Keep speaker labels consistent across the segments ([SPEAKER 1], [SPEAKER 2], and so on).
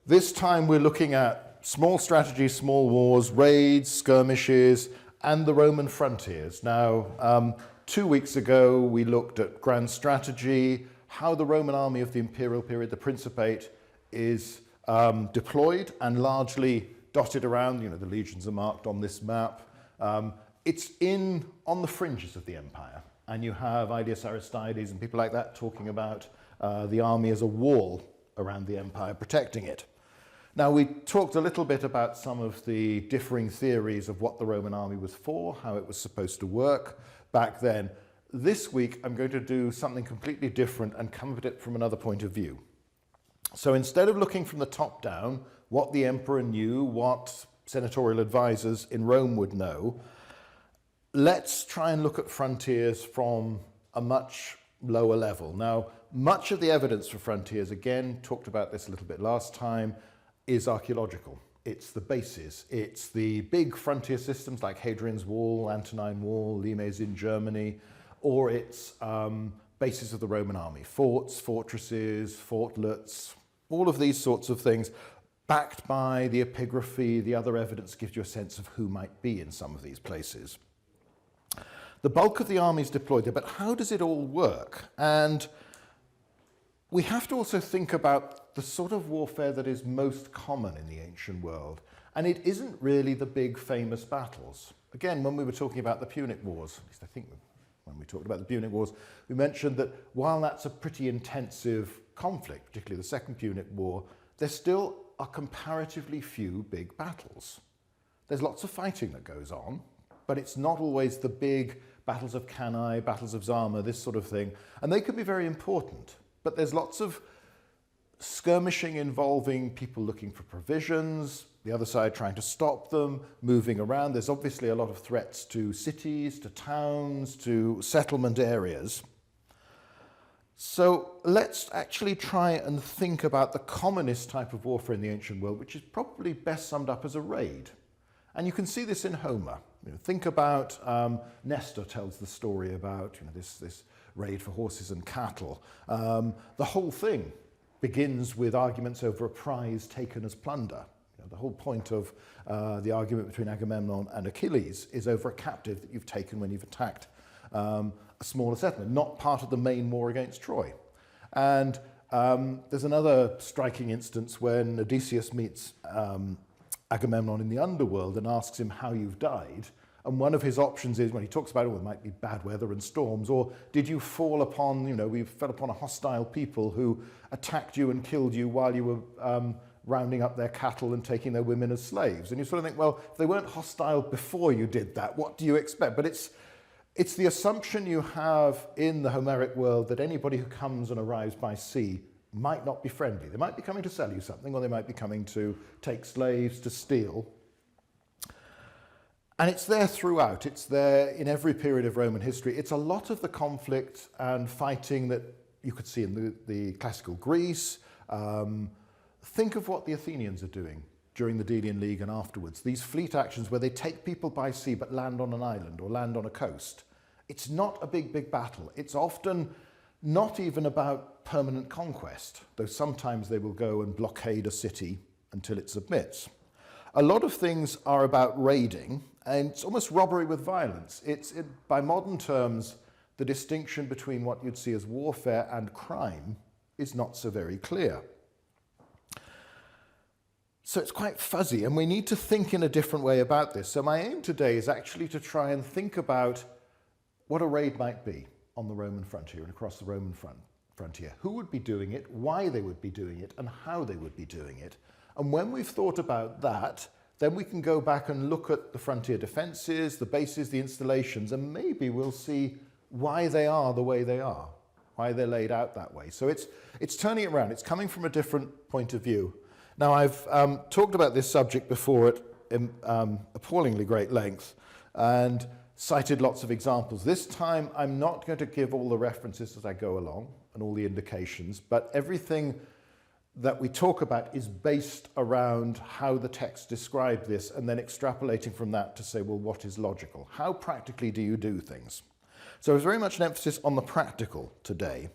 [SPEAKER 1] This time we're looking at small strategies, small wars, raids, skirmishes, and the Roman frontiers. Now, 2 weeks ago we looked at grand strategy, how the Roman army of the imperial period, the Principate, is deployed and largely dotted around. You know, the legions are marked on this map. It's on the fringes of the empire, and you have Aelius Aristides and people like that talking about the army as a wall around the empire, protecting it. Now, we talked a little bit about some of the differing theories of what the Roman army was for, how it was supposed to work back then. This week, I'm going to do something completely different and come at it from another point of view. So instead of looking from the top down, what the emperor knew, what senatorial advisors in Rome would know, let's try and look at frontiers from a much lower level. Now, much of the evidence for frontiers, again, talked about this a little bit last time, is archaeological. It's the bases. It's the big frontier systems like Hadrian's Wall, Antonine Wall, Limes in Germany, or it's bases of the Roman army, forts, fortresses, fortlets, all of these sorts of things, backed by the epigraphy. The other evidence gives you a sense of who might be in some of these places. The bulk of the army is deployed there, but how does it all work? And we have to also think about the sort of warfare that is most common in the ancient world. And it isn't really the big famous battles. Again, when we were talking about the Punic Wars, at least I think when we talked about the Punic Wars, we mentioned that while that's a pretty intensive conflict, particularly the Second Punic War, there still are comparatively few big battles. There's lots of fighting that goes on, but it's not always the big battles of Cannae, battles of Zama, this sort of thing. And they can be very important. But there's lots of skirmishing involving people looking for provisions, the other side trying to stop them, moving around. There's obviously a lot of threats to cities, to towns, to settlement areas. So let's actually try and think about the commonest type of warfare in the ancient world, which is probably best summed up as a raid. And you can see this in Homer. You know, think about, Nestor tells the story about this raid for horses and cattle. The whole thing begins with arguments over a prize taken as plunder. You know, the whole point of the argument between Agamemnon and Achilles is over a captive that you've taken when you've attacked a smaller settlement, not part of the main war against Troy. And there's another striking instance when Odysseus meets Agamemnon in the underworld and asks him how you've died. And one of his options is, when he talks about, it might be bad weather and storms, or did you fall upon, we fell upon a hostile people who attacked you and killed you while you were rounding up their cattle and taking their women as slaves. And you sort of think, well, if they weren't hostile before you did that, what do you expect? But it's the assumption you have in the Homeric world that anybody who comes and arrives by sea might not be friendly. They might be coming to sell you something, or they might be coming to take slaves, to steal. And it's there throughout. It's there in every period of Roman history. It's a lot of the conflict and fighting that you could see in the classical Greece. Think of what the Athenians are doing during the Delian League and afterwards. These fleet actions where they take people by sea but land on an island or land on a coast. It's not a big battle. It's often not even about permanent conquest, though sometimes they will go and blockade a city until it submits. A lot of things are about raiding, and it's almost robbery with violence. By modern terms, the distinction between what you'd see as warfare and crime is not so very clear. So it's quite fuzzy, and we need to think in a different way about this. So my aim today is actually to try and think about what a raid might be on the Roman frontier and across the Roman frontier. Who would be doing it, why they would be doing it, and how they would be doing it. And when we've thought about that, then we can go back and look at the frontier defences, the bases, the installations, and maybe we'll see why they are the way they are, why they're laid out that way. So it's turning it around. It's coming from a different point of view. Now, I've talked about this subject before at appallingly great length and cited lots of examples. This time, I'm not going to give all the references as I go along and all the indications, but everything that we talk about is based around how the text described this and then extrapolating from that to say, well, what is logical? How practically do you do things? So there's very much an emphasis on the practical today.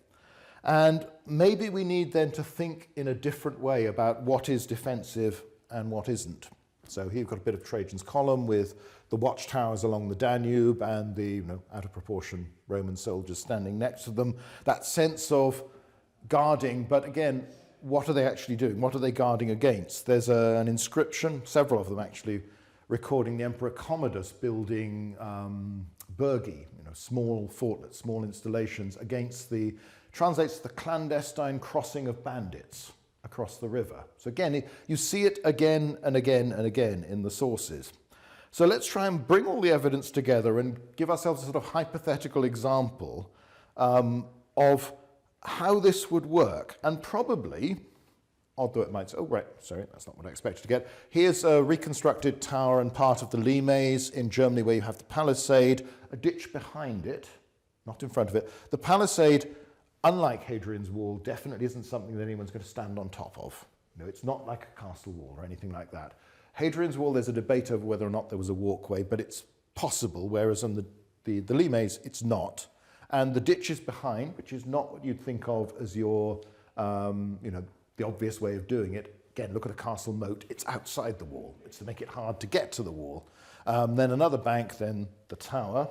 [SPEAKER 1] And maybe we need then to think in a different way about what is defensive and what isn't. So here you've got a bit of Trajan's column with the watchtowers along the Danube and the out of proportion Roman soldiers standing next to them. That sense of guarding, but again, what are they actually doing? What are they guarding against? There's an inscription, several of them actually, recording the Emperor Commodus building burgi, small fortlets, small installations against translates the clandestine crossing of bandits across the river. So again, you see it again and again and again in the sources. So let's try and bring all the evidence together and give ourselves a sort of hypothetical example of how this would work. And probably, although it might say, oh right, sorry, that's not what I expected to get. Here's a reconstructed tower and part of the limes in Germany where you have the palisade, a ditch behind it, not in front of it. The palisade, unlike Hadrian's Wall, definitely isn't something that anyone's going to stand on top of. It's not like a castle wall or anything like that. Hadrian's Wall, there's a debate over whether or not there was a walkway, but it's possible, whereas on the limes, it's not. And the ditch is behind, which is not what you'd think of as your, the obvious way of doing it. Again, look at a castle moat. It's outside the wall. It's to make it hard to get to the wall. Then another bank, then the tower.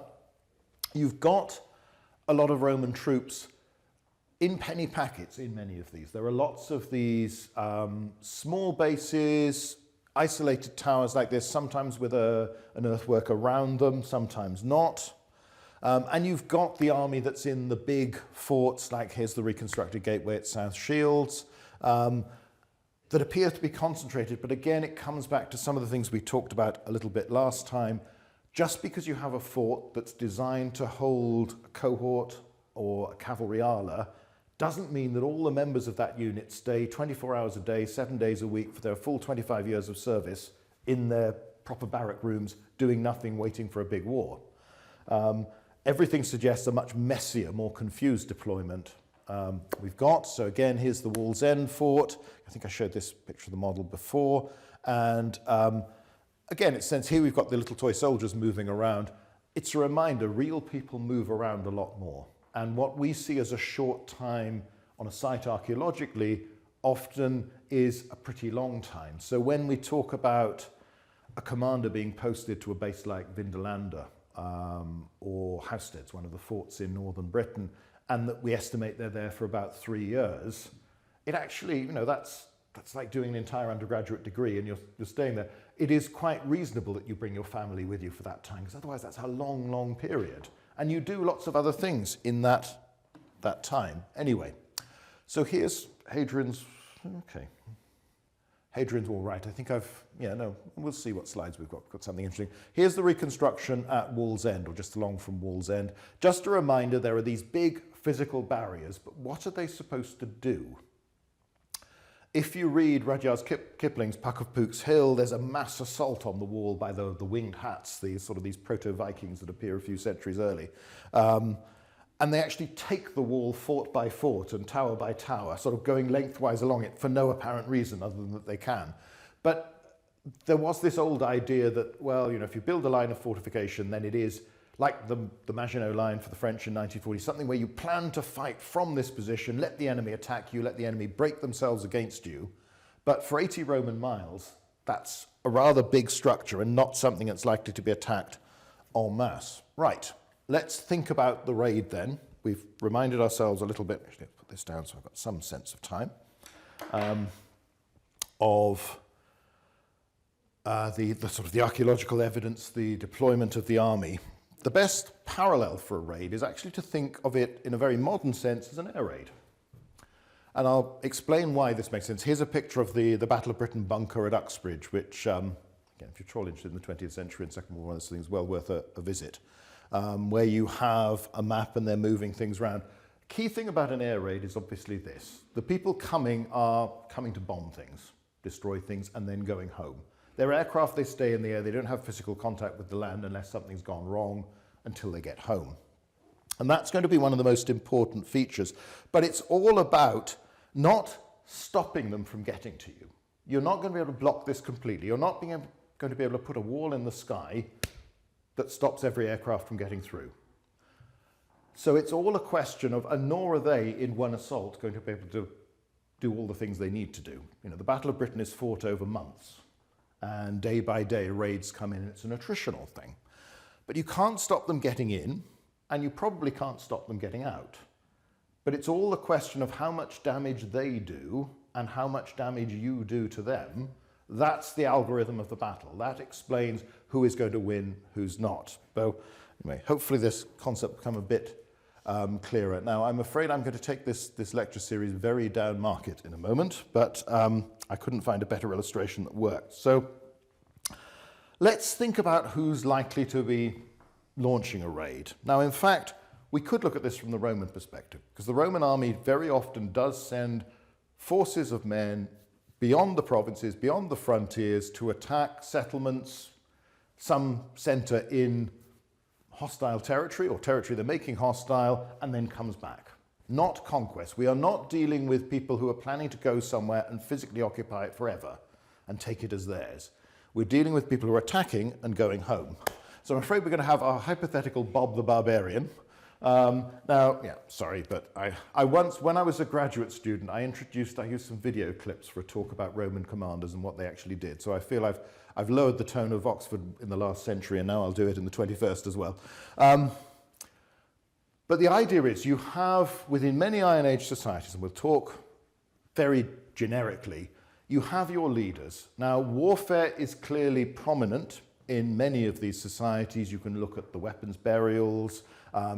[SPEAKER 1] You've got a lot of Roman troops in penny packets in many of these. There are lots of these small bases, isolated towers like this, sometimes with an earthwork around them, sometimes not. And you've got the army that's in the big forts, like here's the reconstructed gateway at South Shields, that appear to be concentrated. But again, it comes back to some of the things we talked about a little bit last time. Just because you have a fort that's designed to hold a cohort or a cavalry ala doesn't mean that all the members of that unit stay 24 hours a day, 7 days a week for their full 25 years of service in their proper barrack rooms, doing nothing, waiting for a big war. Everything suggests a much messier, more confused deployment we've got. So again, here's the Wall's End fort. I think I showed this picture of the model before. And again, it says here we've got the little toy soldiers moving around. It's a reminder, real people move around a lot more. And what we see as a short time on a site archaeologically often is a pretty long time. So when we talk about a commander being posted to a base like Vindolanda or Housesteads, one of the forts in northern Britain, and that we estimate they're there for about 3 years, it actually, that's like doing an entire undergraduate degree and you're staying there. It is quite reasonable that you bring your family with you for that time, because otherwise that's a long, long period. And you do lots of other things in that time. Anyway, so here's Hadrian's, Hadrian's Wall, right. I think we'll see what slides we've got. We've got something interesting. Here's the reconstruction at Wall's End, or just along from Wall's End. Just a reminder, there are these big physical barriers, but what are they supposed to do? If you read Rudyard Kipling's Puck of Pook's Hill, there's a mass assault on the wall by the winged hats, these proto-Vikings that appear a few centuries early. And they actually take the wall fort by fort and tower by tower, sort of going lengthwise along it for no apparent reason other than that they can. But there was this old idea that, well, if you build a line of fortification, then it is like the Maginot Line for the French in 1940, something where you plan to fight from this position, let the enemy attack you, let the enemy break themselves against you. But for 80 Roman miles, that's a rather big structure and not something that's likely to be attacked en masse. Right, let's think about the raid then. We've reminded ourselves a little bit, actually let's put this down so I've got some sense of time, of the archaeological evidence, the deployment of the army. The best parallel for a raid is actually to think of it in a very modern sense as an air raid. And I'll explain why this makes sense. Here's a picture of the Battle of Britain bunker at Uxbridge, which, again, if you're at all interested in the 20th century and Second World War, this thing's well worth a visit, where you have a map and they're moving things around. Key thing about an air raid is obviously this. The people coming are coming to bomb things, destroy things, and then going home. They're aircraft, they stay in the air, they don't have physical contact with the land unless something's gone wrong until they get home. And that's going to be one of the most important features. But it's all about not stopping them from getting to you. You're not going to be able to block this completely. You're not going to be able to put a wall in the sky that stops every aircraft from getting through. So it's all a question of, and nor are they in one assault going to be able to do all the things they need to do. You know, the Battle of Britain is fought over months, and day by day raids come in. It's an attritional thing. But you can't stop them getting in, and you probably can't stop them getting out. But it's all a question of how much damage they do and how much damage you do to them. That's the algorithm of the battle. That explains who is going to win, who's not. So anyway, hopefully this concept will become a bit clearer. Now, I'm afraid I'm going to take this lecture series very down market in a moment, but I couldn't find a better illustration that worked. So let's think about who's likely to be launching a raid. Now, in fact, we could look at this from the Roman perspective, because the Roman army very often does send forces of men beyond the provinces, beyond the frontiers, to attack settlements, some centre in hostile territory or territory they're making hostile, and then comes back. Not conquest. We are not dealing with people who are planning to go somewhere and physically occupy it forever and take it as theirs. We're dealing with people who are attacking and going home. So I'm afraid we're going to have our hypothetical Bob the Barbarian. Now, yeah, sorry, but I once, when I was a graduate student, I used some video clips for a talk about Roman commanders and what they actually did. So I feel I've lowered the tone of Oxford in the last century, and now I'll do it in the 21st as well. But the idea is you have, within many Iron Age societies, and we'll talk very generically, you have your leaders. Now, warfare is clearly prominent in many of these societies. You can look at the weapons burials,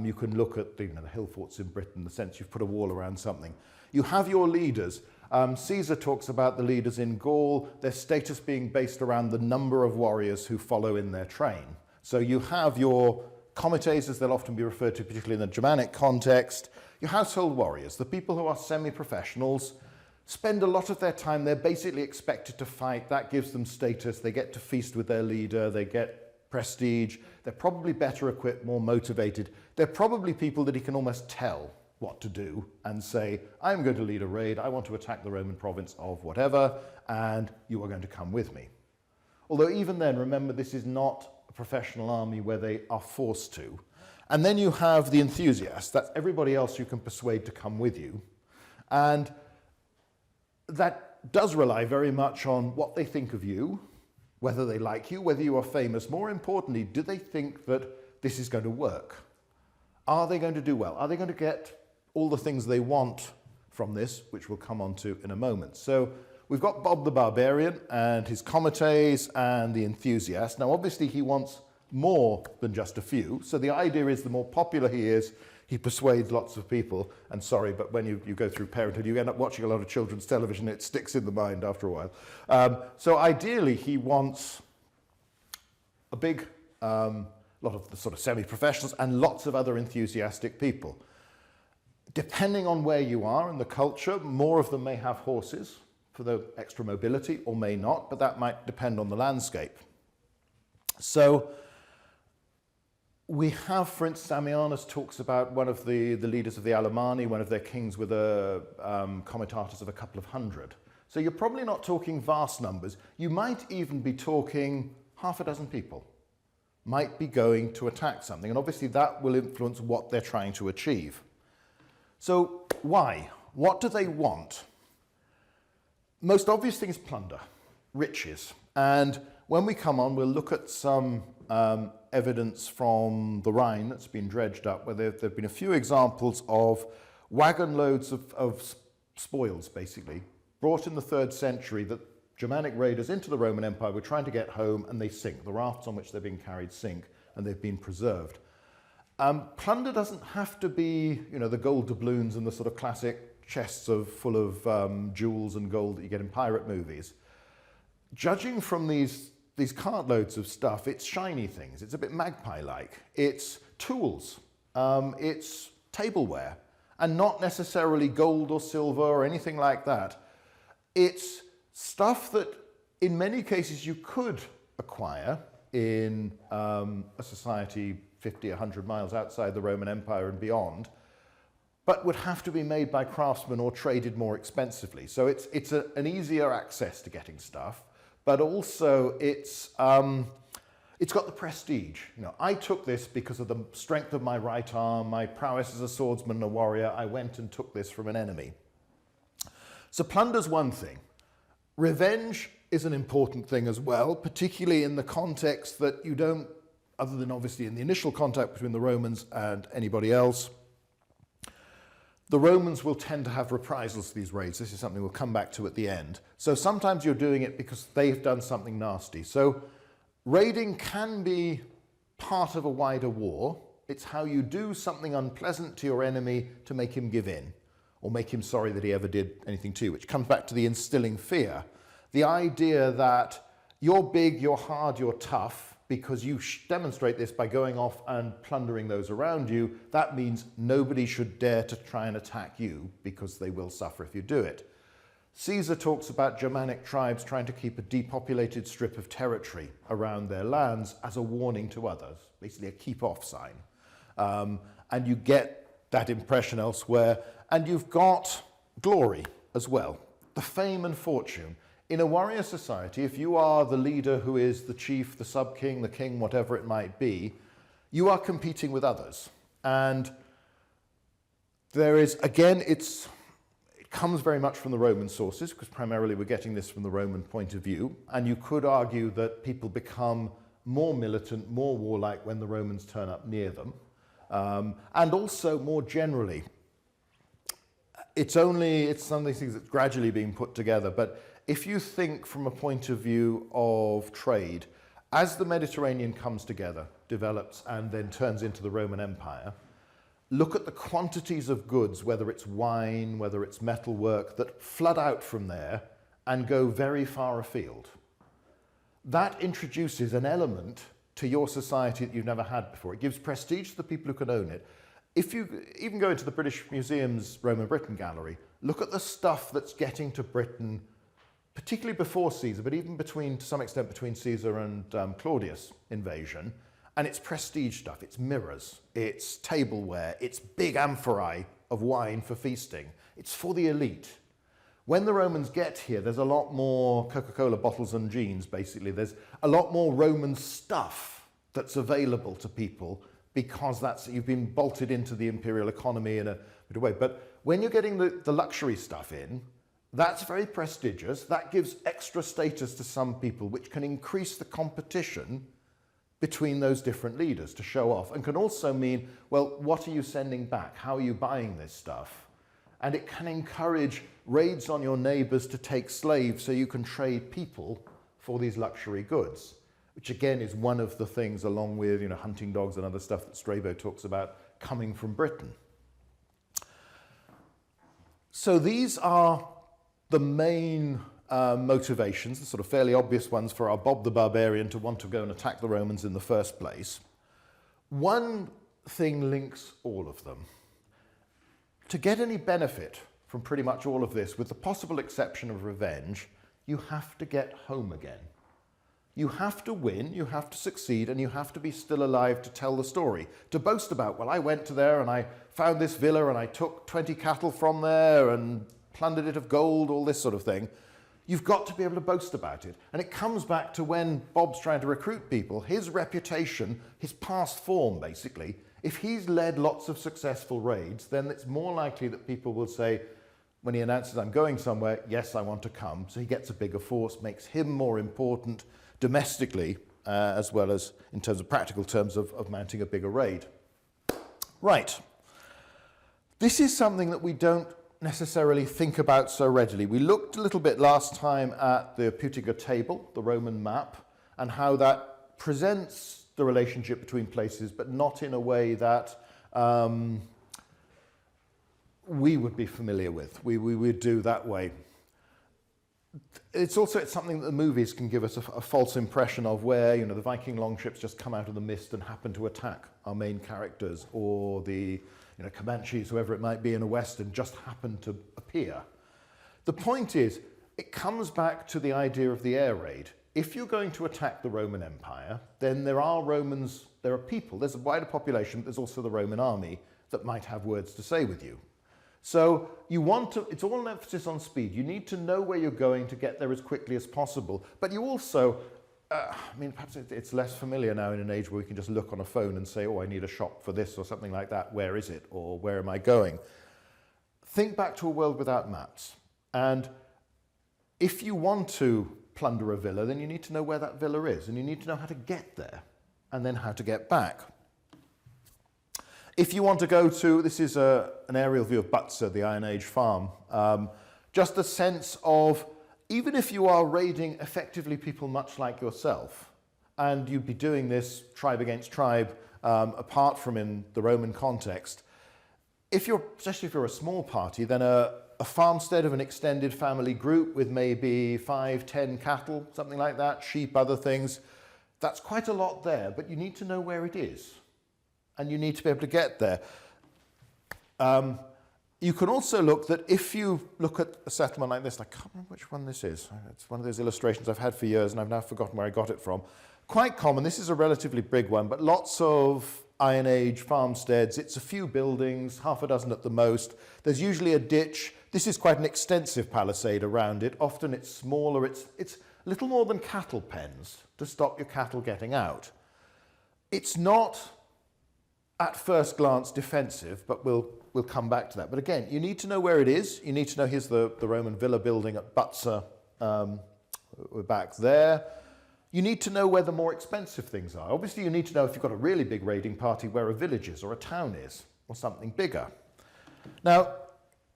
[SPEAKER 1] you can look at the hill forts in Britain, the sense you've put a wall around something. You have your leaders. Caesar talks about the leaders in Gaul, their status being based around the number of warriors who follow in their train. So you have your comites, as they'll often be referred to, particularly in the Germanic context, your household warriors, the people who are semi-professionals, spend a lot of their time, they're basically expected to fight. That gives them status. They get to feast with their leader. They get prestige. They're probably better equipped, more motivated. They're probably people that he can almost tell what to do and say, I'm going to lead a raid. I want to attack the Roman province of whatever, and you are going to come with me. Although even then, remember, this is not a professional army where they are forced to. And then you have the enthusiasts. That's everybody else you can persuade to come with you. And that does rely very much on what they think of you, whether they like you, whether you are famous. More importantly, do they think that this is going to work? Are they going to do well? Are they going to get all the things they want from this, which we'll come on to in a moment? So we've got Bob the Barbarian and his comites and the enthusiast. Now, obviously, he wants more than just a few. So the idea is the more popular he is, he persuades lots of people. And sorry, but when you go through parenthood, you end up watching a lot of children's television. It sticks in the mind after a while. So ideally, he wants a big lot of the sort of semi-professionals and lots of other enthusiastic people. Depending on where you are in the culture, more of them may have horses for the extra mobility or may not, but that might depend on the landscape. So we have, for instance, Ammianus talks about one of the leaders of the Alemanni, one of their kings with a comitatus of a couple of hundred. So you're probably not talking vast numbers. You might even be talking half a dozen people might be going to attack something. And obviously that will influence what they're trying to achieve. So why? What do they want? Most obvious thing is plunder, riches. And when we come on, we'll look at some evidence from the Rhine that's been dredged up, where there have been a few examples of wagon loads of spoils, basically, brought in the 3rd century that Germanic raiders into the Roman Empire were trying to get home, and they sink. The rafts on which they're being carried sink, and they've been preserved. Plunder doesn't have to be, the gold doubloons and the sort of classic chests full of jewels and gold that you get in pirate movies. Judging from these cartloads of stuff, it's shiny things. It's a bit magpie-like. It's tools. It's tableware, and not necessarily gold or silver or anything like that. It's stuff that, in many cases, you could acquire in a society 50, 100 miles outside the Roman Empire and beyond, but would have to be made by craftsmen or traded more expensively. So it's an easier access to getting stuff, but also it's It's got the prestige. I took this because of the strength of my right arm, my prowess as a swordsman and a warrior. I went and took this from an enemy. So plunder's one thing. Revenge is an important thing as well, particularly in the context that you don't, other than obviously in the initial contact between the Romans and anybody else, the Romans will tend to have reprisals to these raids. This is something we'll come back to at the end. So sometimes you're doing it because they've done something nasty. So raiding can be part of a wider war. It's how you do something unpleasant to your enemy to make him give in, or make him sorry that he ever did anything to you, which comes back to the instilling fear. The idea that you're big, you're hard, you're tough, because you demonstrate this by going off and plundering those around you. That means nobody should dare to try and attack you, because they will suffer if you do it. Caesar talks about Germanic tribes trying to keep a depopulated strip of territory around their lands as a warning to others, basically a keep-off sign. And you get that impression elsewhere. And you've got glory as well, the fame and fortune. In a warrior society, if you are the leader who is the chief, the sub-king, the king, whatever it might be, you are competing with others. And there is, again, it comes very much from the Roman sources, because primarily we're getting this from the Roman point of view. And you could argue that people become more militant, more warlike when the Romans turn up near them. And also, more generally, it's some of these things that's gradually being put together. But if you think from a point of view of trade, as the Mediterranean comes together, develops, and then turns into the Roman Empire, look at the quantities of goods, whether it's wine, whether it's metalwork, that flood out from there and go very far afield. That introduces an element to your society that you've never had before. It gives prestige to the people who can own it. If you even go into the British Museum's Roman Britain gallery, look at the stuff that's getting to Britain, particularly before Caesar, but even to some extent between Caesar and Claudius' invasion, and it's prestige stuff. It's mirrors, it's tableware, it's big amphorae of wine for feasting. It's for the elite. When the Romans get here, there's a lot more Coca-Cola bottles and jeans, basically. There's a lot more Roman stuff that's available to people, because you've been bolted into the imperial economy in a bit of way. But when you're getting the luxury stuff in, that's very prestigious. That gives extra status to some people, which can increase the competition between those different leaders to show off, and can also mean, well, what are you sending back? How are you buying this stuff? And it can encourage raids on your neighbors to take slaves so you can trade people for these luxury goods, which again is one of the things, along with hunting dogs and other stuff that Strabo talks about, coming from Britain. So these are the main motivations, the sort of fairly obvious ones for our Bob the Barbarian to want to go and attack the Romans in the first place. One thing links all of them. To get any benefit from pretty much all of this, with the possible exception of revenge, you have to get home again. You have to win, you have to succeed, and you have to be still alive to tell the story. To boast about, well, I went to there and I found this villa and I took 20 cattle from there and plundered it of gold, all this sort of thing. You've got to be able to boast about it. And it comes back to when Bob's trying to recruit people, his reputation, his past form, basically. If he's led lots of successful raids, then it's more likely that people will say, when he announces, I'm going somewhere, yes, I want to come. So he gets a bigger force, makes him more important domestically, as well as in terms of practical terms of mounting a bigger raid. Right. This is something that we don't necessarily think about so readily. We looked a little bit last time at the Putiger table, the Roman map, and how that presents the relationship between places, but not in a way that we would be familiar with. We would do that way. It's something that the movies can give us a false impression of, where the Viking longships just come out of the mist and happen to attack our main characters, or the Comanches, whoever it might be in a western, just happen to appear. The point is, it comes back to the idea of the air raid. If you're going to attack the Roman Empire, then there are people, there's a wider population, but there's also the Roman army that might have words to say with you. So it's all an emphasis on speed. You need to know where you're going to get there as quickly as possible. But you also, I mean, perhaps it's less familiar now in an age where we can just look on a phone and say, oh, I need a shop for this or something like that. Where is it? Or where am I going? Think back to a world without maps. And if you want to plunder a villa, then you need to know where that villa is, and you need to know how to get there, and then how to get back. If you want to go to, this is an aerial view of Butser, the Iron Age farm, just a sense of, even if you are raiding effectively people much like yourself, and you'd be doing this tribe against tribe, apart from in the Roman context, especially if you're a small party, then a farmstead of an extended family group with maybe 5, 10 cattle, something like that, sheep, other things, that's quite a lot there, but you need to know where it is, and you need to be able to get there. You can also look that if you look at a settlement like this, I can't remember which one this is. It's one of those illustrations I've had for years, and I've now forgotten where I got it from. Quite common, this is a relatively big one, but lots of Iron Age farmsteads. It's a few buildings, half a dozen at the most. There's usually a ditch. This is quite an extensive palisade around it. Often it's smaller. It's little more than cattle pens to stop your cattle getting out. It's not, at first glance, defensive, but we'll come back to that. But again, you need to know where it is. You need to know, here's the Roman villa building at Butser. We're back there. You need to know where the more expensive things are. Obviously, you need to know if you've got a really big raiding party where a village is or a town is or something bigger. Now,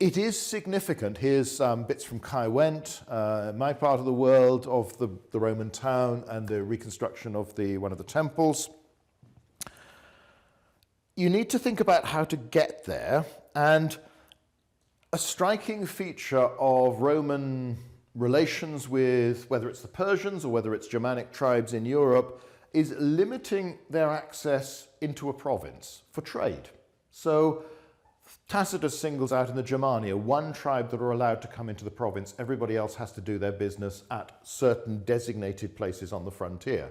[SPEAKER 1] it is significant. Here's bits from Kai Went, my part of the world, of the Roman town and the reconstruction of one of the temples. You need to think about how to get there, and a striking feature of Roman relations with, whether it's the Persians or whether it's Germanic tribes in Europe, is limiting their access into a province for trade. So Tacitus singles out in the Germania one tribe that are allowed to come into the province. Everybody else has to do their business at certain designated places on the frontier.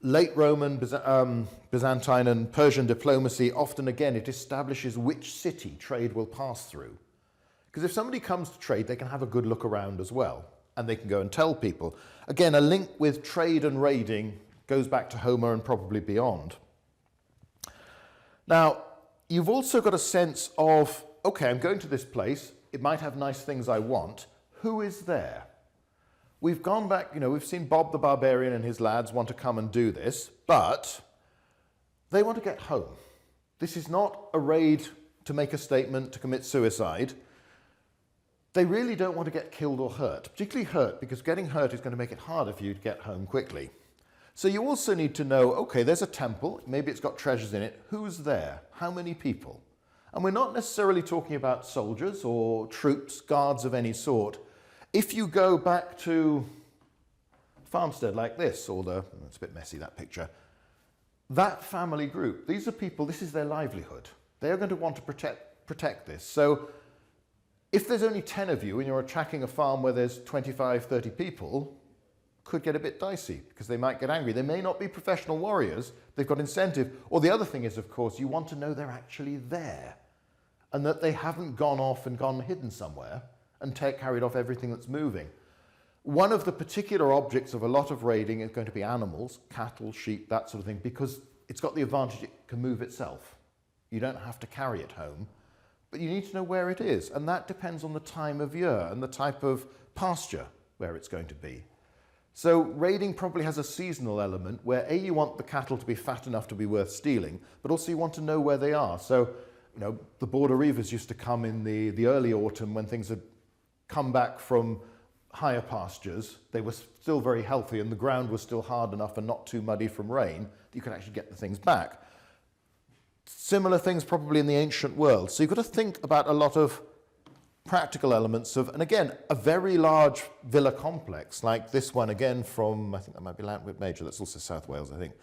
[SPEAKER 1] Late Roman, Byzantine and Persian diplomacy, often again, it establishes which city trade will pass through. Because if somebody comes to trade, they can have a good look around as well, and they can go and tell people. Again, a link with trade and raiding goes back to Homer and probably beyond. Now, you've also got a sense of, okay, I'm going to this place, it might have nice things I want, who is there? We've gone back, we've seen Bob the Barbarian and his lads want to come and do this, but they want to get home. This is not a raid to make a statement, to commit suicide. They really don't want to get killed or hurt, particularly hurt, because getting hurt is going to make it harder for you to get home quickly. So you also need to know, okay, there's a temple, maybe it's got treasures in it, who's there? How many people? And we're not necessarily talking about soldiers or troops, guards of any sort. If you go back to a farmstead like this, or it's a bit messy, that picture, that family group, these are people, this is their livelihood. They are going to want to protect this. So if there's only 10 of you and you're attacking a farm where there's 25, 30 people, could get a bit dicey because they might get angry. They may not be professional warriors, they've got incentive. Or the other thing is, of course, you want to know they're actually there and that they haven't gone off and gone hidden somewhere and carried off everything that's moving. One of the particular objects of a lot of raiding is going to be animals, cattle, sheep, that sort of thing, because it's got the advantage it can move itself. You don't have to carry it home, but you need to know where it is, and that depends on the time of year and the type of pasture where it's going to be. So raiding probably has a seasonal element where you want the cattle to be fat enough to be worth stealing, but also you want to know where they are. So, the border reavers used to come in the early autumn when things had come back from higher pastures. They were still very healthy and the ground was still hard enough and not too muddy from rain that you could actually get the things back. Similar things probably in the ancient world. So you've got to think about a lot of practical elements of, and again, a very large villa complex like this one again from, I think that might be Lantwit Major, that's also South Wales, I think.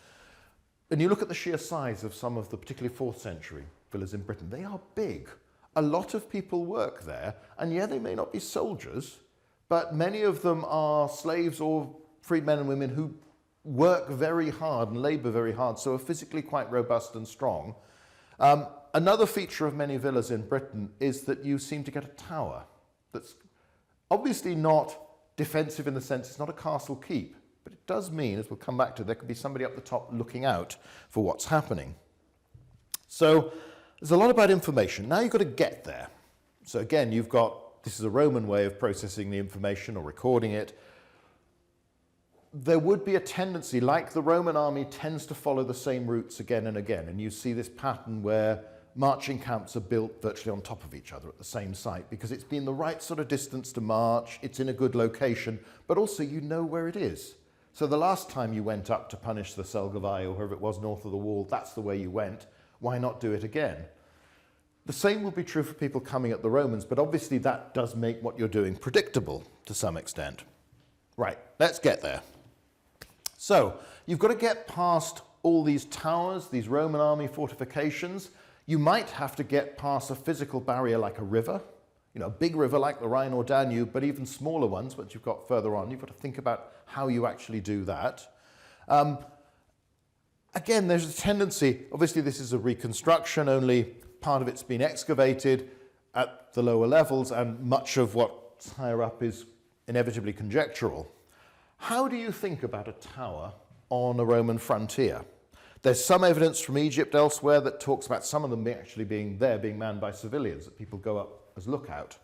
[SPEAKER 1] And you look at the sheer size of some of the particularly 4th century villas in Britain, they are big. A lot of people work there, and yeah, they may not be soldiers, but many of them are slaves or freed men and women who work very hard and labour very hard, so are physically quite robust and strong. Another feature of many villas in Britain is that you seem to get a tower that's obviously not defensive in the sense it's not a castle keep, But it does mean, as we'll come back to, there could be somebody up the top looking out for what's happening. So there's a lot about information. Now you've got to get there. So again, you've got, this is a Roman way of processing the information or recording it. There would be a tendency, like the Roman army tends to follow the same routes again and again, and you see this pattern where marching camps are built virtually on top of each other at the same site because it's been the right sort of distance to march, it's in a good location, but also you know where it is. So the last time you went up to punish the Selgovae or whoever it was north of the wall, that's the way you went. Why not do it again? The same will be true for people coming at the Romans, but obviously that does make what you're doing predictable to some extent. Right, let's get there. So you've got to get past all these towers, these Roman army fortifications. You might have to get past a physical barrier like a river, you know, a big river like the Rhine or Danube, but even smaller ones once you've got further on. You've got to think about how you actually do that. Again, there's a tendency, obviously this is a reconstruction, only part of it's been excavated at the lower levels and much of what's higher up is inevitably conjectural. How do you think about a tower on a Roman frontier? There's some evidence from Egypt elsewhere that talks about some of them actually being manned by civilians, that people go up as lookout,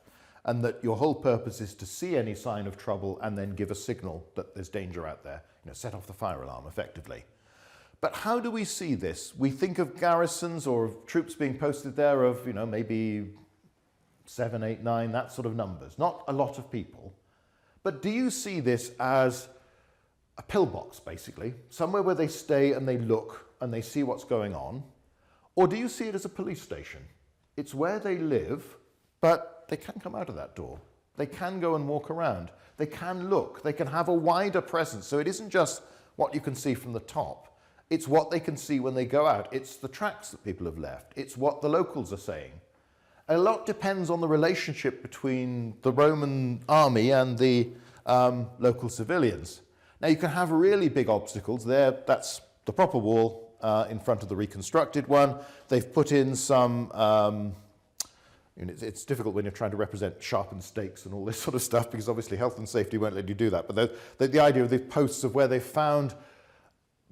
[SPEAKER 1] and that your whole purpose is to see any sign of trouble and then give a signal that there's danger out there, you know, set off the fire alarm effectively. But how do we see this? We think of garrisons or of troops being posted there of, you know, maybe 7, 8, 9, that sort of numbers, not a lot of people. But do you see this as a pillbox, basically, somewhere where they stay and they look and they see what's going on? Or do you see it as a police station? It's where they live, but they can come out of that door. They can go and walk around. They can look. They can have a wider presence. So it isn't just what you can see from the top. It's what they can see when they go out. It's the tracks that people have left. It's what the locals are saying. A lot depends on the relationship between the Roman army and the local civilians. Now, you can have really big obstacles there. That's the proper wall in front of the reconstructed one. They've put in some, it's difficult when you're trying to represent sharpened stakes and all this sort of stuff because obviously health and safety won't let you do that. But the idea of the posts of where they found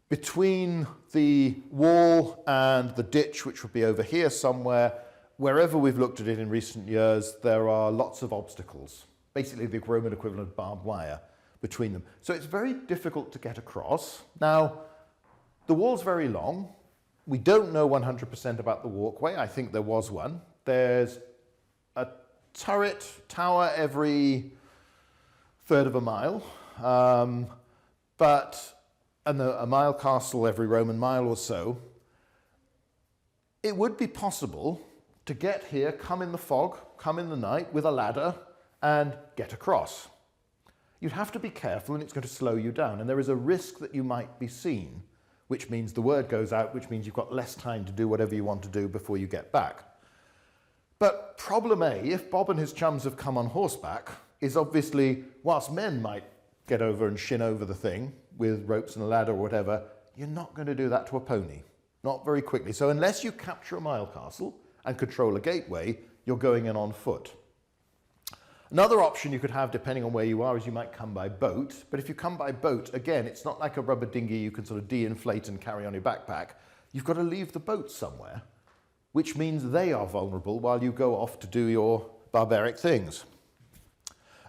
[SPEAKER 1] between the wall and the ditch, which would be over here somewhere, wherever we've looked at it in recent years, there are lots of obstacles, basically the Roman equivalent of barbed wire between them. So it's very difficult to get across. Now, the wall's very long. We don't know 100% about the walkway. I think there was one. There's a turret tower every third of a mile, and a mile castle every Roman mile or so. It would be possible to get here, come in the fog, come in the night with a ladder and get across. You'd have to be careful and it's going to slow you down. And there is a risk that you might be seen, which means the word goes out, which means you've got less time to do whatever you want to do before you get back. But problem A, if Bob and his chums have come on horseback, is obviously, whilst men might get over and shin over the thing with ropes and a ladder or whatever, you're not going to do that to a pony, not very quickly. So unless you capture a mile castle and control a gateway, you're going in on foot. Another option you could have, depending on where you are, is you might come by boat. But if you come by boat, again, it's not like a rubber dinghy you can sort of de-inflate and carry on your backpack. You've got to leave the boat somewhere, which means they are vulnerable while you go off to do your barbaric things.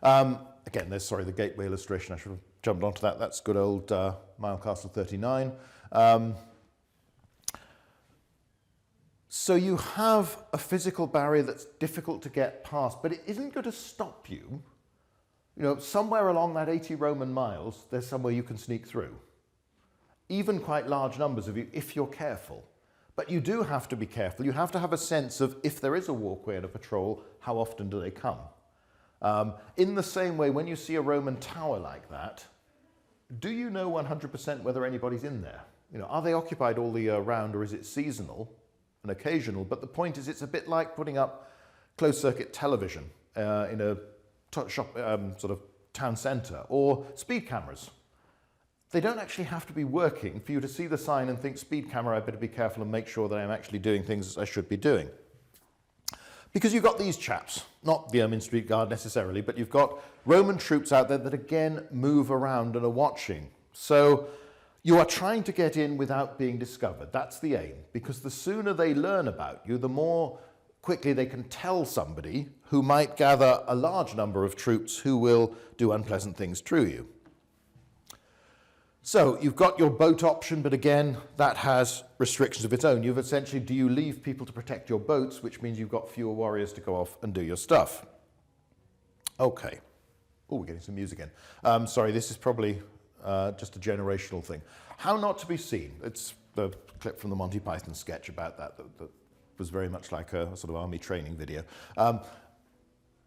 [SPEAKER 1] Again, there's, the gateway illustration. I should have jumped onto that. That's good old Mile Castle 39. So you have a physical barrier that's difficult to get past, but it isn't going to stop you. You know, somewhere along that 80 Roman miles, there's somewhere you can sneak through. Even quite large numbers of you, if you're careful. But you do have to be careful. You have to have a sense of, if there is a walkway and a patrol, how often do they come? In the same way, when you see a Roman tower like that, do you know 100% whether anybody's in there? You know, are they occupied all the year round, or is it seasonal and occasional? But the point is, it's a bit like putting up closed-circuit television in a sort of town centre, or speed cameras. They don't actually have to be working for you to see the sign and think, speed camera, I better be careful and make sure that I'm actually doing things as I should be doing. Because you've got these chaps, not the Ermine Street Guard necessarily, but you've got Roman troops out there that again move around and are watching. So you are trying to get in without being discovered. That's the aim, because the sooner they learn about you, the more quickly they can tell somebody who might gather a large number of troops who will do unpleasant things to you. So you've got your boat option, but again, that has restrictions of its own. You've essentially, do you leave people to protect your boats, which means you've got fewer warriors to go off and do your stuff. Okay. Oh, we're getting some music in. Sorry, this is probably just a generational thing. How not to be seen. It's the clip from the Monty Python sketch about that was very much like a sort of army training video.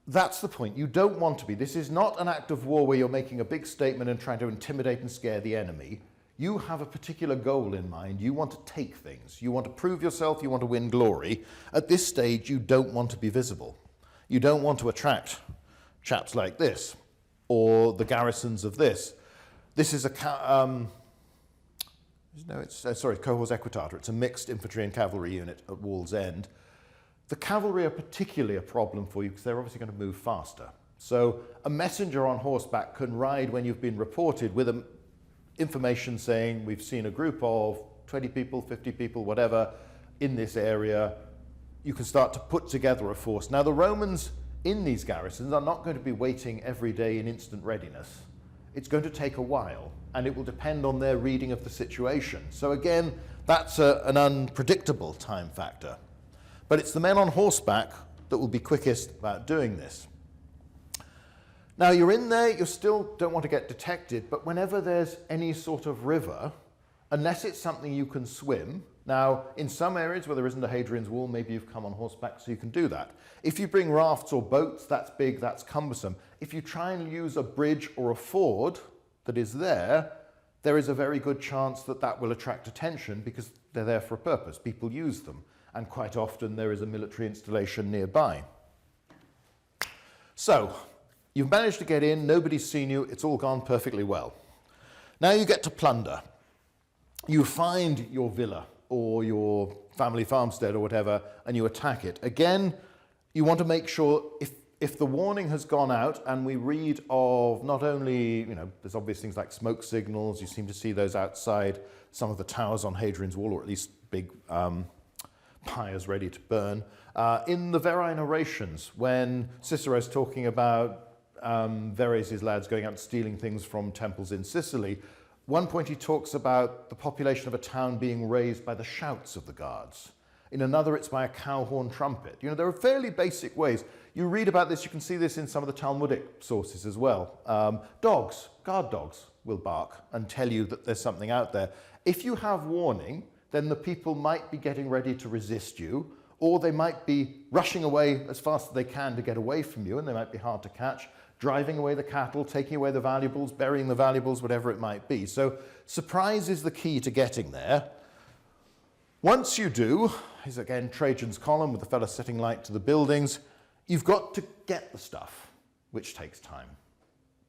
[SPEAKER 1] That's the point. You don't want to be. This is not an act of war where you're making a big statement and trying to intimidate and scare the enemy. You have a particular goal in mind. You want to take things. You want to prove yourself. You want to win glory. At this stage, you don't want to be visible. You don't want to attract chaps like this or the garrisons of this. This is a cohors equitata. It's a mixed infantry and cavalry unit at Wall's End. The cavalry are particularly a problem for you because they're obviously going to move faster. So a messenger on horseback can ride when you've been reported with information saying we've seen a group of 20 people, 50 people, whatever, in this area. You can start to put together a force. Now the Romans in these garrisons are not going to be waiting every day in instant readiness. It's going to take a while, and it will depend on their reading of the situation. So again, that's an unpredictable time factor. But it's the men on horseback that will be quickest about doing this. Now you're in there, you still don't want to get detected, but whenever there's any sort of river, unless it's something you can swim, now in some areas where there isn't a Hadrian's Wall, maybe you've come on horseback so you can do that. If you bring rafts or boats, that's big, that's cumbersome. If you try and use a bridge or a ford that is there is a very good chance that that will attract attention because they're there for a purpose. People use them, and quite often there is a military installation nearby. So, you've managed to get in, nobody's seen you, it's all gone perfectly well. Now you get to plunder. You find your villa or your family farmstead or whatever, and you attack it. Again, you want to make sure if the warning has gone out, and we read of not only, there's obvious things like smoke signals, you seem to see those outside some of the towers on Hadrian's Wall, or at least big pyres ready to burn. In the Verrae narrations, when Cicero's talking about Verres' lads going out stealing things from temples in Sicily, one point he talks about the population of a town being raised by the shouts of the guards. In another, it's by a cow horn trumpet. There are fairly basic ways. You read about this, you can see this in some of the Talmudic sources as well. Dogs, guard dogs, will bark and tell you that there's something out there. If you have warning, then the people might be getting ready to resist you, or they might be rushing away as fast as they can to get away from you, and they might be hard to catch, driving away the cattle, taking away the valuables, burying the valuables, whatever it might be. So surprise is the key to getting there. Once you do, here's again Trajan's column with the fellow setting light to the buildings, you've got to get the stuff, which takes time.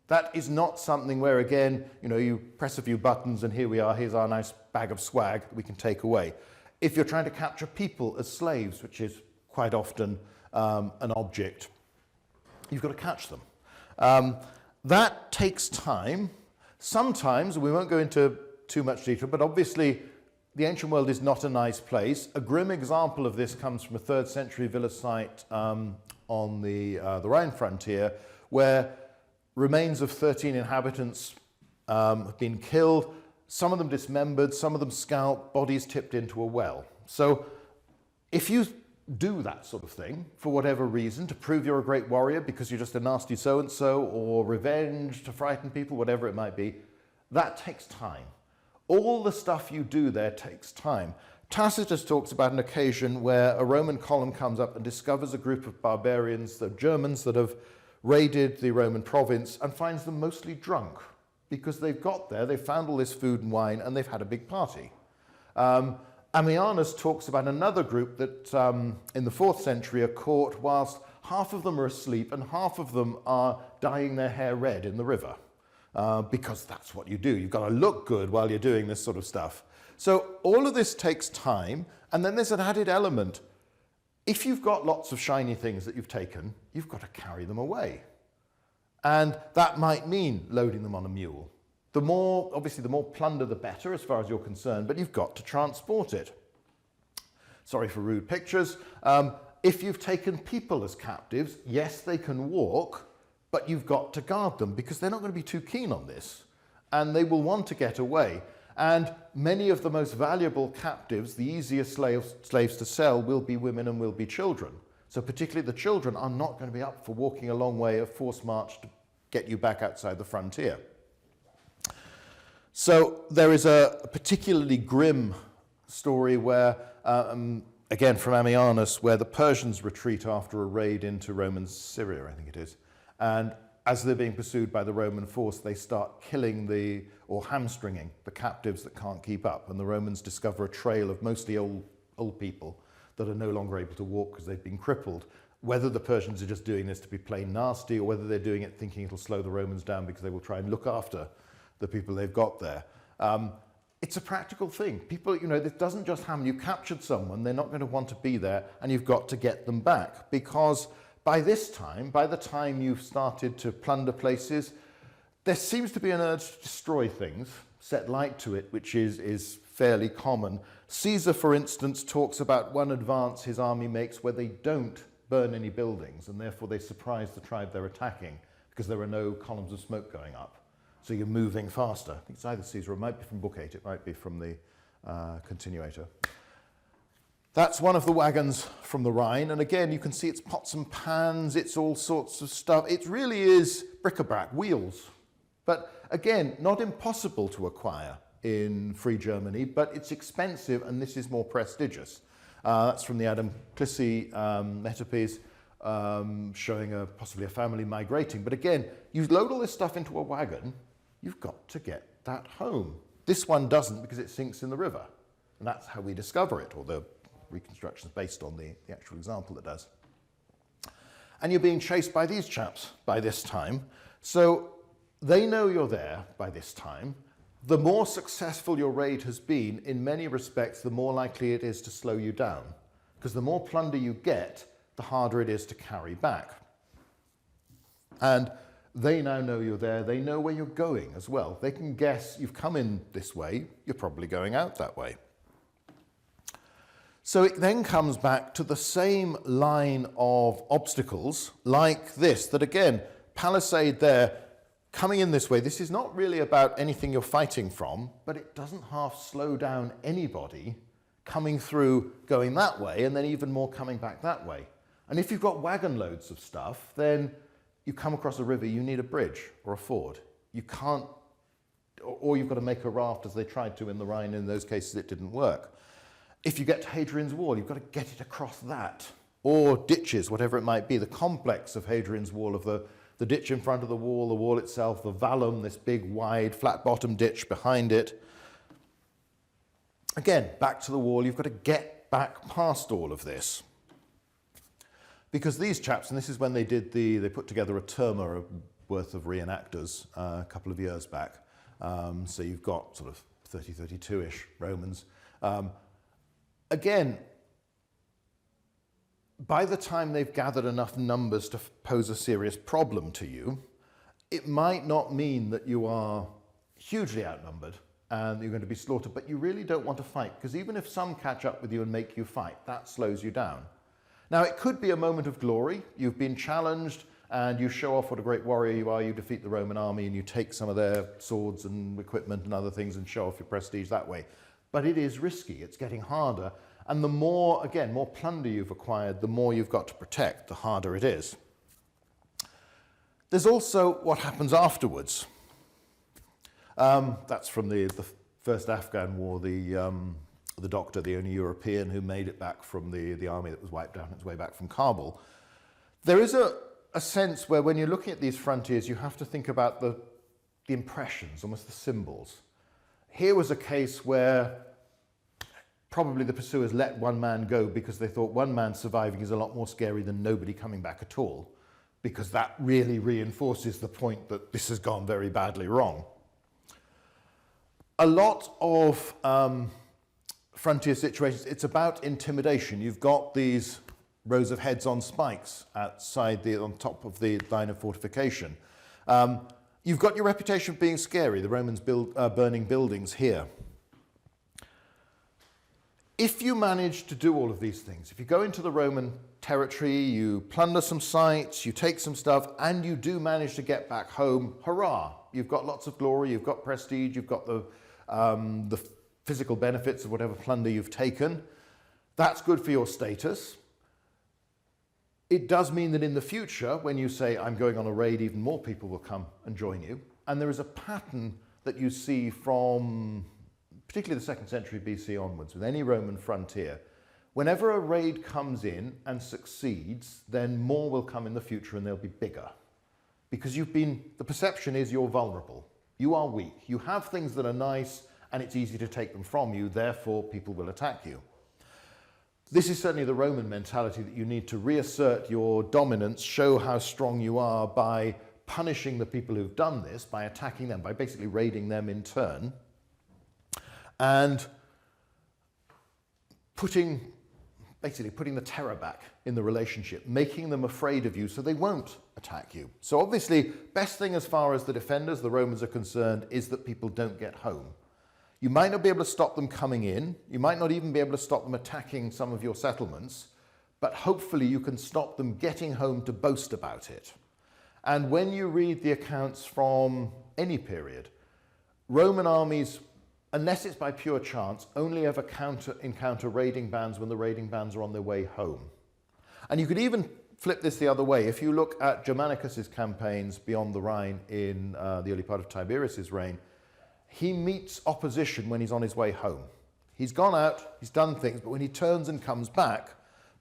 [SPEAKER 1] That is not something where, again, you press a few buttons and here we are, here's our nice bag of swag that we can take away. If you're trying to capture people as slaves, which is quite often an object, you've got to catch them. That takes time. Sometimes, we won't go into too much detail, but obviously the ancient world is not a nice place. A grim example of this comes from a 3rd century villa site on the Rhine frontier, where remains of 13 inhabitants have been killed, some of them dismembered, some of them scalped, bodies tipped into a well. So if you do that sort of thing for whatever reason, to prove you're a great warrior because you're just a nasty so-and-so, or revenge to frighten people, whatever it might be, that takes time. All the stuff you do there takes time. Tacitus talks about an occasion where a Roman column comes up and discovers a group of barbarians, the Germans, that have raided the Roman province, and finds them mostly drunk because they've got there, they've found all this food and wine, and they've had a big party. Ammianus talks about another group that in the 4th century are caught whilst half of them are asleep and half of them are dyeing their hair red in the river. Because that's what you do. You've got to look good while you're doing this sort of stuff. So all of this takes time, and then there's an added element. If you've got lots of shiny things that you've taken, you've got to carry them away. And that might mean loading them on a mule. Obviously the more plunder the better as far as you're concerned, but you've got to transport it. Sorry for rude pictures. If you've taken people as captives, yes, they can walk, but you've got to guard them because they're not going to be too keen on this and they will want to get away. And many of the most valuable captives, the easiest slaves to sell, will be women and will be children. So particularly the children are not going to be up for walking a long way of forced march to get you back outside the frontier. So there is a particularly grim story where, again from Ammianus, where the Persians retreat after a raid into Roman Syria, I think it is. And as they're being pursued by the Roman force, they start killing or hamstringing the captives that can't keep up. And the Romans discover a trail of mostly old people that are no longer able to walk because they've been crippled. Whether the Persians are just doing this to be plain nasty or whether they're doing it thinking it'll slow the Romans down because they will try and look after the people they've got there. It's a practical thing. People, this doesn't just happen. You captured someone, they're not going to want to be there, and you've got to get them back because by the time you've started to plunder places, there seems to be an urge to destroy things, set light to it, which is fairly common. Caesar, for instance, talks about one advance his army makes where they don't burn any buildings, and therefore they surprise the tribe they're attacking because there are no columns of smoke going up. So you're moving faster. I think it's either Caesar, or it might be from Book 8, it might be from the Continuator. That's one of the wagons from the Rhine, and again you can see it's pots and pans, it's all sorts of stuff. It really is bric-a-brac, wheels. But again, not impossible to acquire in Free Germany, but it's expensive and this is more prestigious. That's from the Adam Clissie Metopes, showing possibly a family migrating. But again, you load all this stuff into a wagon, you've got to get that home. This one doesn't because it sinks in the river. And that's how we discover it, although reconstruction is based on the actual example that does. And you're being chased by these chaps by this time. So they know you're there by this time. The more successful your raid has been, in many respects, the more likely it is to slow you down. Because the more plunder you get, the harder it is to carry back. And they now know you're there. They know where you're going as well. They can guess you've come in this way, you're probably going out that way. So it then comes back to the same line of obstacles like this, that again, palisade there, coming in this way, this is not really about anything you're fighting from, but it doesn't half slow down anybody coming through, going that way, and then even more coming back that way. And if you've got wagon loads of stuff, then you come across a river, you need a bridge or a ford. You can't, or you've got to make a raft as they tried to in the Rhine. In those cases, it didn't work. If you get to Hadrian's Wall, you've got to get it across that, or ditches, whatever it might be. The complex of Hadrian's Wall, of the ditch in front of the wall itself, the vallum, this big, wide, flat-bottom ditch behind it. Again, back to the wall, you've got to get back past all of this. Because these chaps, and this is when they put together a terma worth of reenactors a couple of years back. So you've got sort of 30, 32-ish Romans. Again, by the time they've gathered enough numbers to pose a serious problem to you, it might not mean that you are hugely outnumbered and you're going to be slaughtered, but you really don't want to fight, because even if some catch up with you and make you fight, that slows you down. Now, it could be a moment of glory. You've been challenged and you show off what a great warrior you are. You defeat the Roman army and you take some of their swords and equipment and other things and show off your prestige that way. But it is risky. It's getting harder. And the more, again, more plunder you've acquired, the more you've got to protect, the harder it is. There's also what happens afterwards. That's from the first Afghan war, the doctor, the only European who made it back from the army that was wiped out on its way back from Kabul. There is a sense where when you're looking at these frontiers, you have to think about the impressions, almost the symbols. Here was a case where probably the pursuers let one man go because they thought one man surviving is a lot more scary than nobody coming back at all, because that really reinforces the point that this has gone very badly wrong. A lot of frontier situations, it's about intimidation. You've got these rows of heads on spikes outside on top of the line of fortification. You've got your reputation of being scary, the Romans burning buildings here. If you manage to do all of these things, if you go into the Roman territory, you plunder some sites, you take some stuff, and you do manage to get back home, hurrah! You've got lots of glory, you've got prestige, you've got the physical benefits of whatever plunder you've taken. That's good for your status. It does mean that in the future, when you say, I'm going on a raid, even more people will come and join you. And there is a pattern that you see from particularly the 2nd century BC onwards, with any Roman frontier. Whenever a raid comes in and succeeds, then more will come in the future and they'll be bigger. Because the perception is you're vulnerable. You are weak. You have things that are nice and it's easy to take them from you, therefore people will attack you. This is certainly the Roman mentality, that you need to reassert your dominance, show how strong you are by punishing the people who've done this, by attacking them, by basically raiding them in turn, and basically putting the terror back in the relationship, making them afraid of you so they won't attack you. So obviously, best thing as far as the defenders, the Romans, are concerned is that people don't get home. You might not be able to stop them coming in, you might not even be able to stop them attacking some of your settlements, but hopefully you can stop them getting home to boast about it. And when you read the accounts from any period, Roman armies, unless it's by pure chance, only ever encounter raiding bands when the raiding bands are on their way home. And you could even flip this the other way. If you look at Germanicus's campaigns beyond the Rhine in the early part of Tiberius's reign, he meets opposition when he's on his way home. He's gone out, he's done things, but when he turns and comes back,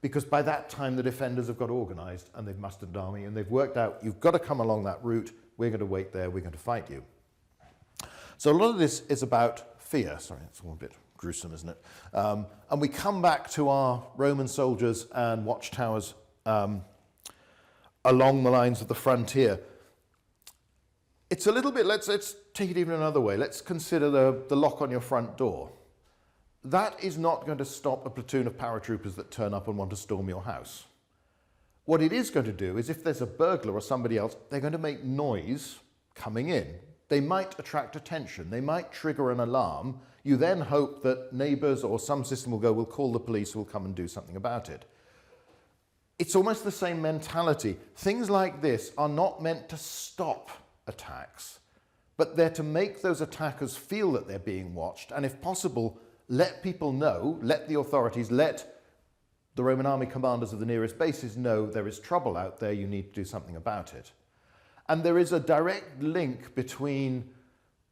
[SPEAKER 1] because by that time the defenders have got organised and they've mustered an army and they've worked out, you've got to come along that route, we're going to wait there, we're going to fight you. So a lot of this is about fear. Sorry, it's all a bit gruesome, isn't it? And we come back to our Roman soldiers and watchtowers along the lines of the frontier. It's a little bit, let's take it even another way. Let's consider the lock on your front door. That is not going to stop a platoon of paratroopers that turn up and want to storm your house. What it is going to do is, if there's a burglar or somebody else, they're going to make noise coming in. They might attract attention. They might trigger an alarm. You then hope that neighbours or some system will go, we'll call the police, we'll come and do something about it. It's almost the same mentality. Things like this are not meant to stop attacks, but they're to make those attackers feel that they're being watched, and if possible, let people know, let the authorities, let the Roman army commanders of the nearest bases know there is trouble out there, you need to do something about it. And there is a direct link between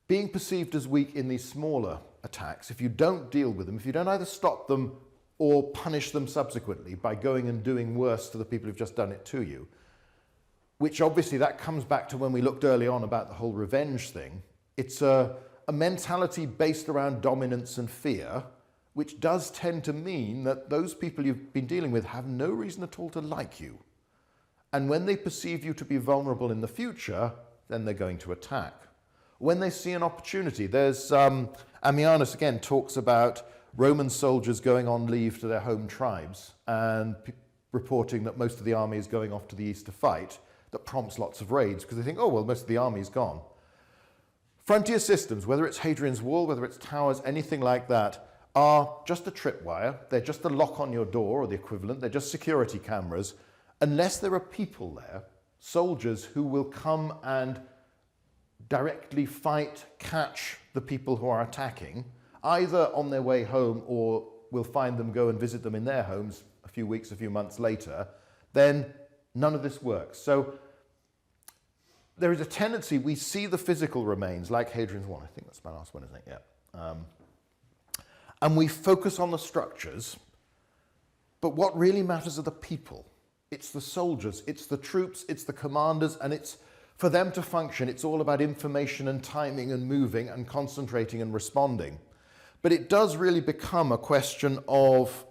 [SPEAKER 1] being perceived as weak in these smaller attacks. If you don't deal with them, if you don't either stop them or punish them subsequently by going and doing worse to the people who've just done it to you, which obviously that comes back to when we looked early on about the whole revenge thing. It's a mentality based around dominance and fear, which does tend to mean that those people you've been dealing with have no reason at all to like you. And when they perceive you to be vulnerable in the future, then they're going to attack. When they see an opportunity, there's, Ammianus again talks about Roman soldiers going on leave to their home tribes and reporting that most of the army is going off to the east to fight. That prompts lots of raids because they think, oh, well, most of the army's gone. Frontier systems, whether it's Hadrian's Wall, whether it's towers, anything like that, are just a tripwire. They're just a lock on your door or the equivalent. They're just security cameras. Unless there are people there, soldiers who will come and directly fight, catch the people who are attacking, either on their way home or we'll find them, go and visit them in their homes a few weeks, a few months later, then none of this works. So there is a tendency, we see the physical remains, like Hadrian's Wall. I think that's my last one, isn't it? Yeah. And we focus on the structures, but what really matters are the people. It's the soldiers, it's the troops, it's the commanders, and it's for them to function. It's all about information and timing and moving and concentrating and responding. But it does really become a question of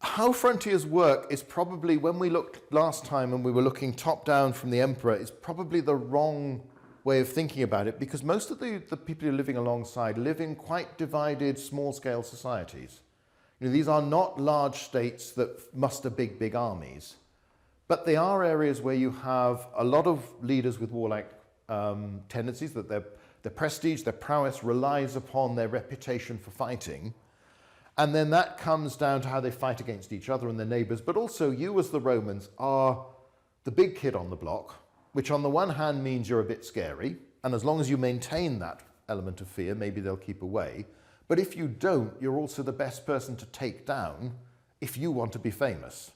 [SPEAKER 1] how frontiers work is probably, when we looked last time and we were looking top down from the emperor, is probably the wrong way of thinking about it, because most of the people you're living alongside live in quite divided, small-scale societies. You know, these are not large states that muster big, big armies. But they are areas where you have a lot of leaders with warlike tendencies, that their prestige, their prowess relies upon their reputation for fighting. And then that comes down to how they fight against each other and their neighbors. But also you as the Romans are the big kid on the block, which on the one hand means you're a bit scary. And as long as you maintain that element of fear, maybe they'll keep away. But if you don't, you're also the best person to take down if you want to be famous.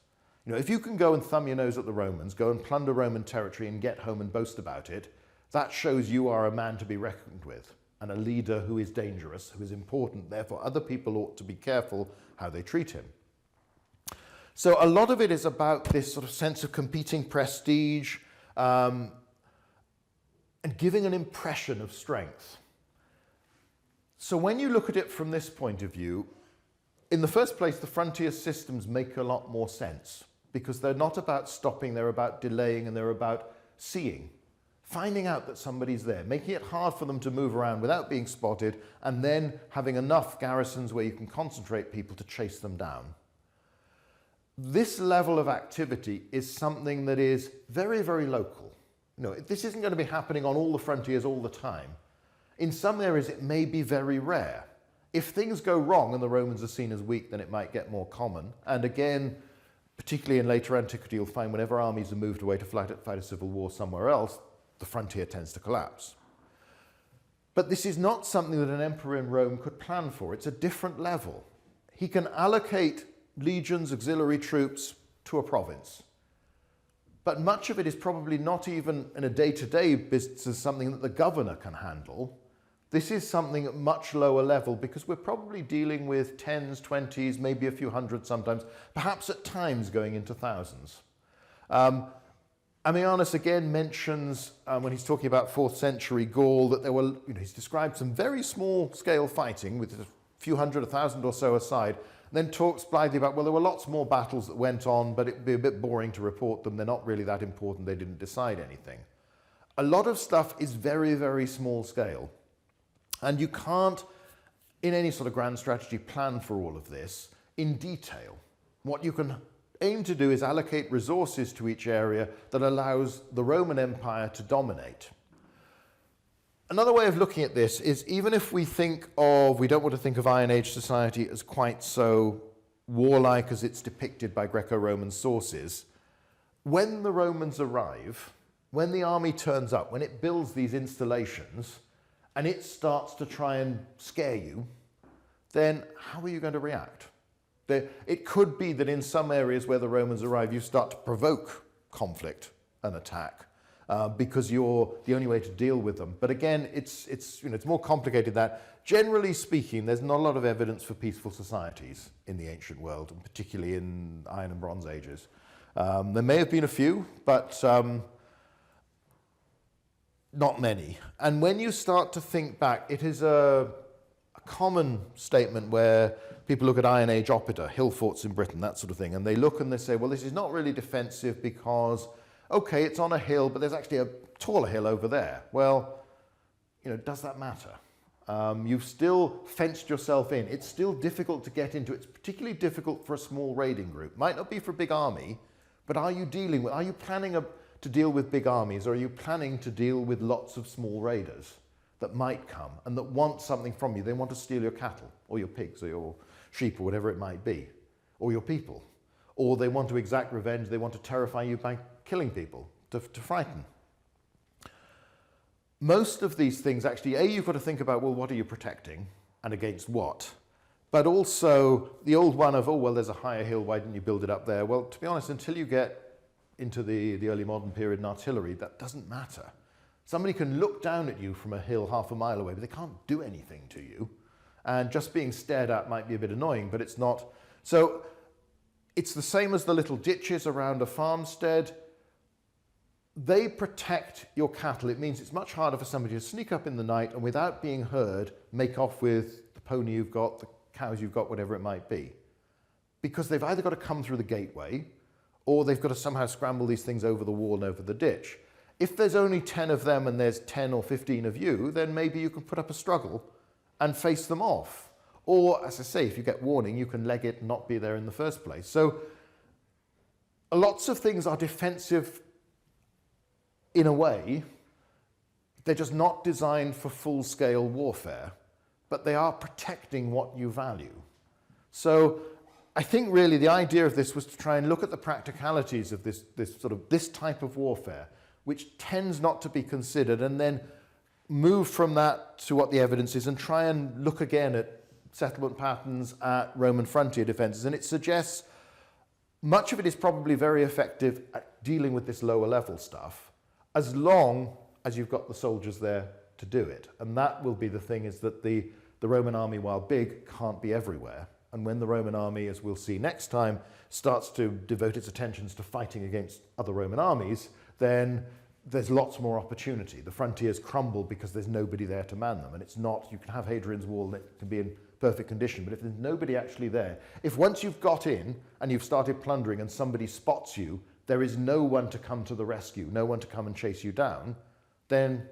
[SPEAKER 1] You know, if you can go and thumb your nose at the Romans, go and plunder Roman territory and get home and boast about it, that shows you are a man to be reckoned with and a leader who is dangerous, who is important. Therefore, other people ought to be careful how they treat him. So a lot of it is about this sort of sense of competing prestige and giving an impression of strength. So when you look at it from this point of view, in the first place, the frontier systems make a lot more sense because they're not about stopping, they're about delaying, and they're about seeing, finding out that somebody's there, making it hard for them to move around without being spotted, and then having enough garrisons where you can concentrate people to chase them down. This level of activity is something that is very, very local. You know, this isn't going to be happening on all the frontiers all the time. In some areas, it may be very rare. If things go wrong and the Romans are seen as weak, then it might get more common. And again, particularly in later antiquity, you'll find whenever armies are moved away to fight a civil war somewhere else, the frontier tends to collapse. But this is not something that an emperor in Rome could plan for. It's a different level. He can allocate legions, auxiliary troops to a province. But much of it is probably not even in a day-to-day business as something that the governor can handle. This is something at much lower level because we're probably dealing with tens, 20s, maybe a few hundred sometimes, perhaps at times going into thousands. Ammianus again mentions, when he's talking about 4th century Gaul, that there were, he's described some very small scale fighting with a few hundred, 1,000 or so aside, then talks blithely about, well, there were lots more battles that went on, but it'd be a bit boring to report them. They're not really that important. They didn't decide anything. A lot of stuff is very, very small scale. And you can't, in any sort of grand strategy, plan for all of this in detail. What you can aim to do is allocate resources to each area that allows the Roman Empire to dominate. Another way of looking at this is even if we don't want to think of Iron Age society as quite so warlike as it's depicted by Greco-Roman sources, when the Romans arrive, when the army turns up, when it builds these installations, and it starts to try and scare you, then how are you going to react? It could be that in some areas where the Romans arrive, you start to provoke conflict and attack because you're the only way to deal with them. But again, it's more complicated than that. Generally speaking, there's not a lot of evidence for peaceful societies in the ancient world, and particularly in Iron and Bronze Ages. There may have been a few, but not many. And when you start to think back, it is a common statement where people look at Iron Age oppida, hill forts in Britain, that sort of thing, and they look and they say, well, this is not really defensive because, okay, it's on a hill, but there's actually a taller hill over there. Well, does that matter? You've still fenced yourself in. It's still difficult to get into. It's particularly difficult for a small raiding group. Might not be for a big army, but are you planning to deal with big armies, or are you planning to deal with lots of small raiders that might come and that want something from you? They want to steal your cattle or your pigs or your sheep or whatever it might be, or your people. Or they want to exact revenge, they want to terrify you by killing people, to frighten. Most of these things actually, you've got to think about, well, what are you protecting and against what? But also the old one of, there's a higher hill, why didn't you build it up there? Well, to be honest, until you get into the early modern period in artillery, that doesn't matter. Somebody can look down at you from a hill half a mile away, but they can't do anything to you. And just being stared at might be a bit annoying, but it's not. So it's the same as the little ditches around a farmstead. They protect your cattle. It means it's much harder for somebody to sneak up in the night and without being heard, make off with the pony you've got, the cows you've got, whatever it might be. Because they've either got to come through the gateway or they've got to somehow scramble these things over the wall and over the ditch. If there's only 10 of them and there's 10 or 15 of you, then maybe you can put up a struggle and face them off. Or, as I say, if you get warning, you can leg it and not be there in the first place. So lots of things are defensive in a way. They're just not designed for full-scale warfare, but they are protecting what you value. So I think really the idea of this was to try and look at the practicalities of this type of warfare, which tends not to be considered, and then move from that to what the evidence is and try and look again at settlement patterns, at Roman frontier defences. And it suggests much of it is probably very effective at dealing with this lower level stuff, as long as you've got the soldiers there to do it. And that will be the thing, is that the Roman army, while big, can't be everywhere. And when the Roman army, as we'll see next time, starts to devote its attentions to fighting against other Roman armies, then there's lots more opportunity. The frontiers crumble because there's nobody there to man them. And it's not, you can have Hadrian's Wall and it can be in perfect condition, but if there's nobody actually there, if once you've got in and you've started plundering and somebody spots you, there is no one to come to the rescue, no one to come and chase you down, then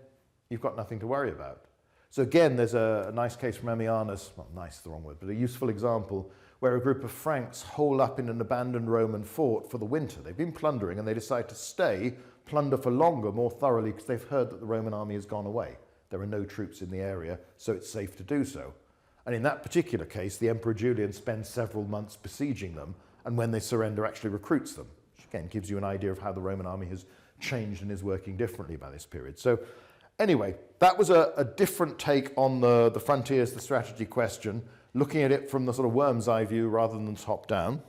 [SPEAKER 1] you've got nothing to worry about. So again, there's a nice case from Ammianus, not nice is the wrong word, but a useful example, where a group of Franks hole up in an abandoned Roman fort for the winter. They've been plundering and they decide to stay, plunder for longer, more thoroughly, because they've heard that the Roman army has gone away. There are no troops in the area, so it's safe to do so. And in that particular case, the Emperor Julian spends several months besieging them, and when they surrender, actually recruits them, which again gives you an idea of how the Roman army has changed and is working differently by this period. So anyway, that was a different take on the frontiers, the strategy question, looking at it from the sort of worm's eye view rather than top down.